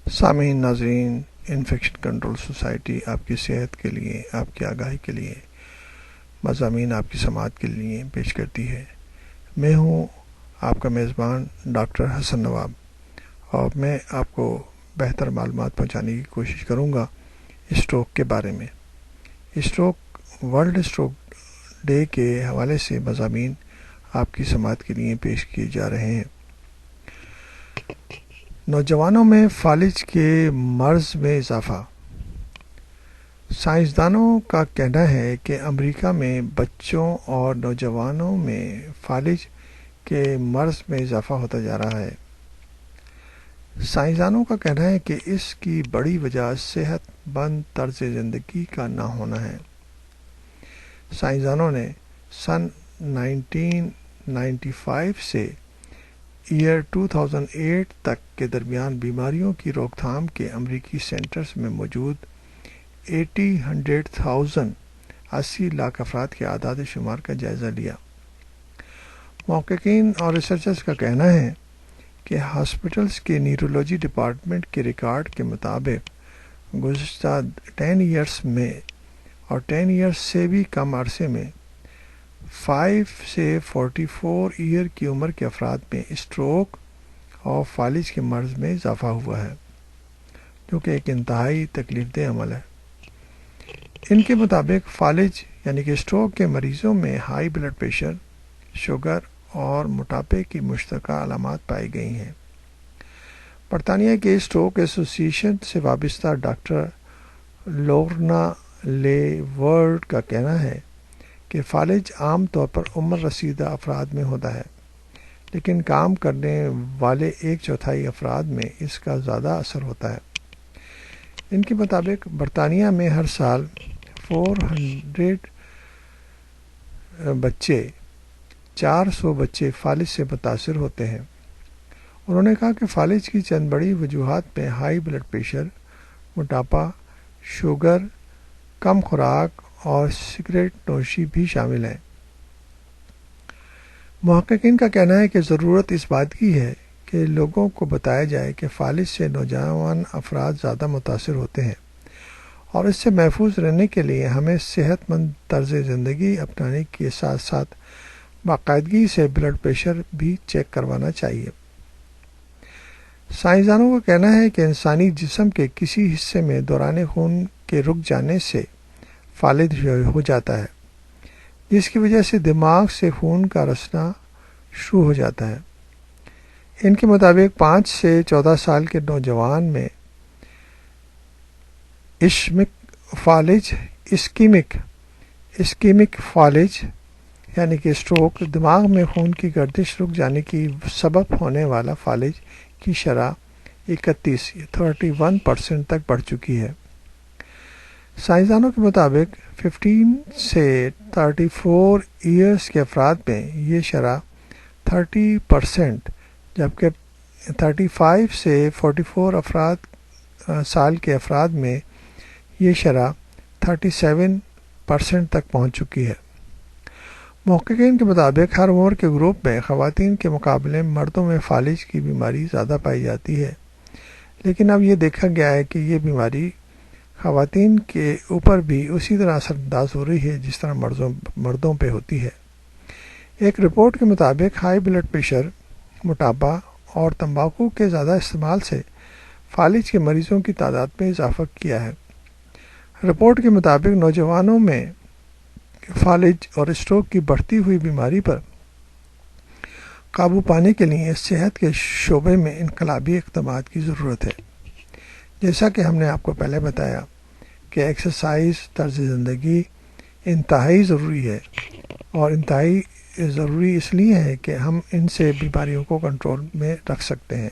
سامعین ناظرین، infection control society آپ کی صحت کے لیے، آپ کی آگاہی کے لیے مضامین آپ کی سماعت کے لیے پیش کرتی ہے۔ میں ہوں آپ کا میزبان ڈاکٹر حسن نواب، اور میں آپ کو بہتر معلومات پہنچانے کی کوشش کروں گا اسٹروک کے بارے میں۔ ورلڈ اسٹروک ڈے کے حوالے سے مضامین آپ کی سماعت کے لیے پیش کیے جا رہے ہیں۔ نوجوانوں میں فالج کے مرض میں اضافہ۔ سائنسدانوں کا کہنا ہے کہ امریکہ میں بچوں اور نوجوانوں میں فالج کے مرض میں اضافہ ہوتا جا رہا ہے۔ سائنسدانوں کا کہنا ہے کہ اس کی بڑی وجہ صحت مند طرز زندگی کا نہ ہونا ہے۔ سائنسدانوں نے سن 1995 سے ایئر 2008 تک کے درمیان بیماریوں کی روک تھام کے امریکی سینٹرز میں موجود 80 لاکھ افراد کے اعداد و شمار کا جائزہ لیا۔ محققین اور ریسرچرز کا کہنا ہے کہ ہاسپٹلز کے نیورولوجی ڈپارٹمنٹ کے ریکارڈ کے مطابق گزشتہ 10 ایئرز میں اور 10 ایئرز سے بھی کم عرصے میں 5 سے 44 ایئر کی عمر کے افراد میں اسٹروک اور فالج کے مرض میں اضافہ ہوا ہے، جو کہ ایک انتہائی تکلیف دہ عمل ہے۔ ان کے مطابق فالج یعنی کہ اسٹروک کے مریضوں میں ہائی بلڈ پریشر، شوگر اور موٹاپے کی مشترکہ علامات پائی گئی ہیں۔ برطانیہ کے اسٹروک ایسوسی ایشن سے وابستہ ڈاکٹر لورنا لے ورڈ کا کہنا ہے کہ فالج عام طور پر عمر رسیدہ افراد میں ہوتا ہے، لیکن کام کرنے والے 1/4 افراد میں اس کا زیادہ اثر ہوتا ہے۔ ان کے مطابق برطانیہ میں ہر سال 400 بچے فالج سے متاثر ہوتے ہیں۔ انہوں نے کہا کہ فالج کی چند بڑی وجوہات میں ہائی بلڈ پریشر، موٹاپا، شوگر، کم خوراک اور سگریٹ نوشی بھی شامل ہیں۔ محققین کا کہنا ہے کہ ضرورت اس بات کی ہے کہ لوگوں کو بتایا جائے کہ فالج سے نوجوان افراد زیادہ متاثر ہوتے ہیں، اور اس سے محفوظ رہنے کے لیے ہمیں صحت مند طرز زندگی اپنانے کے ساتھ ساتھ باقاعدگی سے بلڈ پریشر بھی چیک کروانا چاہیے۔ سائنسدانوں کا کہنا ہے کہ انسانی جسم کے کسی حصے میں دوران خون کے رک جانے سے فالج ہو جاتا ہے، جس کی وجہ سے دماغ سے خون کا رسنا شروع ہو جاتا ہے۔ ان کے مطابق 5 سے 14 سال کے نوجوان میں اسکیمک فالج یعنی کہ اسٹروک، دماغ میں خون کی گردش رک جانے کی سبب ہونے والا فالج کی شرح 31% تک بڑھ چکی ہے۔ سائنسدانوں کے مطابق 15 سے 34 ایئرز کے افراد میں یہ شرح 30%، جبکہ 35 سے 44 سال کے افراد میں یہ شرح 37% تک پہنچ چکی ہے۔ محققین کے مطابق ہر عمر کے گروپ میں خواتین کے مقابلے مردوں میں فالج کی بیماری زیادہ پائی جاتی ہے، لیکن اب یہ دیکھا گیا ہے کہ یہ بیماری خواتین کے اوپر بھی اسی طرح اثر انداز ہو رہی ہے جس طرح مردوں پہ ہوتی ہے۔ ایک رپورٹ کے مطابق ہائی بلڈ پریشر، موٹاپا اور تمباکو کے زیادہ استعمال سے فالج کے مریضوں کی تعداد میں اضافہ کیا ہے۔ رپورٹ کے مطابق نوجوانوں میں فالج اور اسٹروک کی بڑھتی ہوئی بیماری پر قابو پانے کے لیے صحت کے شعبے میں انقلابی اقدامات کی ضرورت ہے۔ جیسا کہ ہم نے آپ کو پہلے بتایا کہ ایکسرسائز، طرز زندگی انتہائی ضروری ہے، اور انتہائی ضروری اس لیے ہے کہ ہم ان سے بیماریوں کو کنٹرول میں رکھ سکتے ہیں۔